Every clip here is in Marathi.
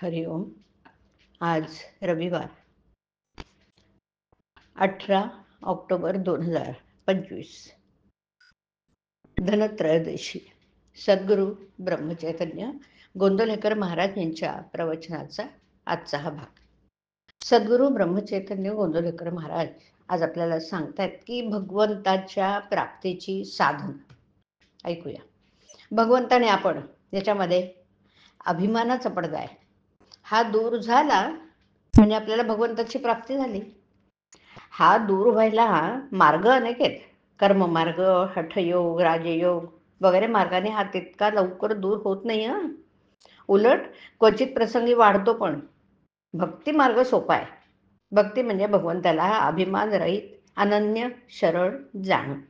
हरिओम. आज रविवार 18 ऑक्टोबर 2025, धनत्रयोदशी. सद्गुरू ब्रह्मचैतन्य गोंदवलेकर महाराज यांच्या प्रवचनाचा आजचा हा भाग. सद्गुरू ब्रह्मचैतन्य गोंदवलेकर महाराज आज आपल्याला सांगतात की भगवंताच्या प्राप्तीची साधन. ऐकूया. भगवंताने आपण याच्यामध्ये अभिमानाचा पडदा आहे हा दूर झाला म्हणजे आपल्याला भगवंताची प्राप्ती झाली. हा दूर व्हायला मार्ग अनेक आहेत. कर्ममार्ग, हठयोग, राजयोग वगैरे मार्गाने हा तितका लवकर दूर होत नाही. उलट क्वचित प्रसंगी वाढतो. पण भक्ती मार्ग सोपा आहे. भक्ती म्हणजे भगवंताला अभिमान रहित अनन्य शरण जाणं,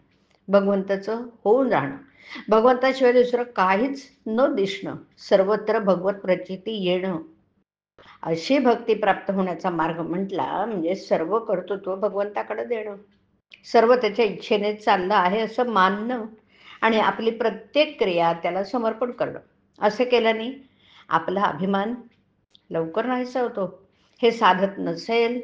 भगवंताचं होऊन जाणं, भगवंताशिवाय दुसरं काहीच न दिसणं, सर्वत्र भगवत प्रचिती येणं. अशी भक्ती प्राप्त होण्याचा मार्ग म्हटला म्हणजे सर्व कर्तृत्व भगवंताकडे देणं, सर्व त्याच्या इच्छेने चाललं आहे असं मानणं आणि आपली प्रत्येक क्रिया त्याला समर्पण करणं. असे केल्याने आपला अभिमान लवकर नाहीसा होतो. हे साधत नसेल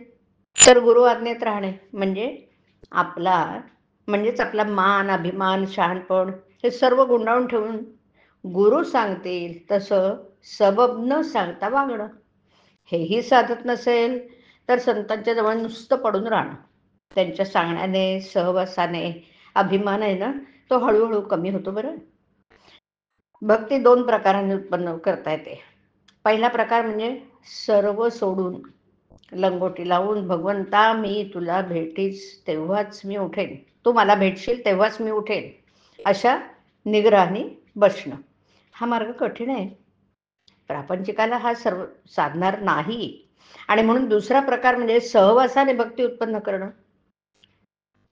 तर गुरु आज्ञेत राहणे म्हणजेच आपला मान, अभिमान, शहाणपण हे सर्व गुंडाळून ठेवून गुरु सांगतील तसं सबब न सांगता वागणं. हेही साधत नसेल तर संतांच्या जवळ नुसतं पडून राहणं. त्यांच्या सांगण्याने, सहवासाने अभिमान आहे ना, तो हळूहळू कमी होतो. बरं, भक्ती दोन प्रकारांनी उत्पन्न करता येते. पहिला प्रकार म्हणजे सर्व सोडून, लंगोटी लावून, भगवंता मी तुला भेटीस तेव्हाच मी उठेन, तू मला भेटशील तेव्हाच मी उठेन, अशा निग्रहाने बसणं. हा मार्ग कठीण आहे. प्रापंचिकाला हा सर्व साधणार नाही. आणि म्हणून दुसरा प्रकार म्हणजे सहवासाने भक्ती उत्पन्न करणं.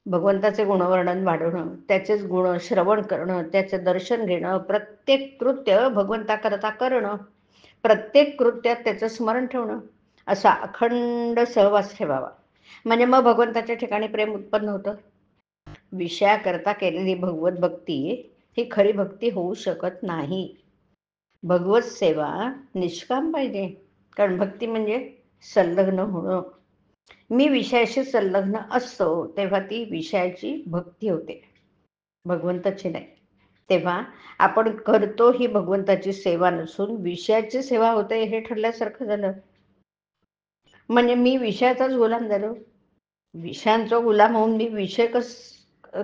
भगवंताचे गुणवर्णन वाढवणं, त्याचेच गुण श्रवण करणं, त्याचे दर्शन घेणं, प्रत्येक कृत्य भगवंताकरता करणं, प्रत्येक कृत्यात त्याचं स्मरण ठेवणं, असा अखंड सहवास ठेवावा. म्हणजे मग भगवंताच्या ठिकाणी प्रेम उत्पन्न होतं. विषयाकरता केलेली भगवत भक्ती ही खरी भक्ती होऊ शकत नाही. भगवत सेवा निष्काम पाहिजे. कारण भक्ती म्हणजे संलग्न होणं. मी विषयाशी संलग्न असतो तेव्हा ती विषयाची भक्ती होते, भगवंताची नाही. तेव्हा आपण करतो ही भगवंताची सेवा नसून विषयाची सेवा होते हे ठरल्यासारखं झालं. म्हणजे मी विषयाचाच गुलाम झालो. विषयांचा गुलाम होऊन मी विषय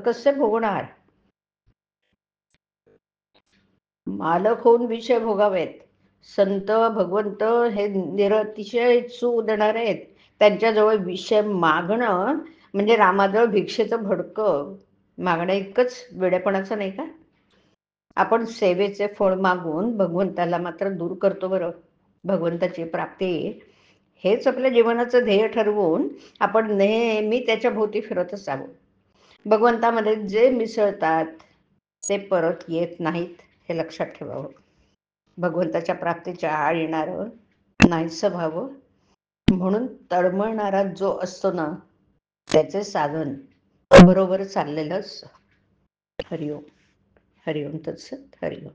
कसे भोगणार? मालक होऊन विषय भोगावेत. संत भगवंत हे निरतिशय सुख देणारे आहेत. त्यांच्याजवळ विषय मागणं म्हणजे रामाजवळ भिक्षेचं भडकं मागणं इतकंच वेडेपणाचं नाही का? आपण सेवेचे फळ मागून भगवंताला मात्र दूर करतो. बरं, भगवंताची प्राप्ती हेच आपल्या जीवनाचं ध्येय ठरवून आपण नेहमी त्याच्या भोवती फिरत असावं. भगवंतामध्ये जे मिसळतात ते परत येत नाहीत हे लक्षात ठेवावं. भगवंताच्या प्राप्तीच्या आड येणारं नाहीसं व्हावं. म्हणून तळमळणारा जो असतो ना, त्याचे साधन बरोबर चाललेलं असतं. हरिओम. हरिओम तत्सत. हरिओम.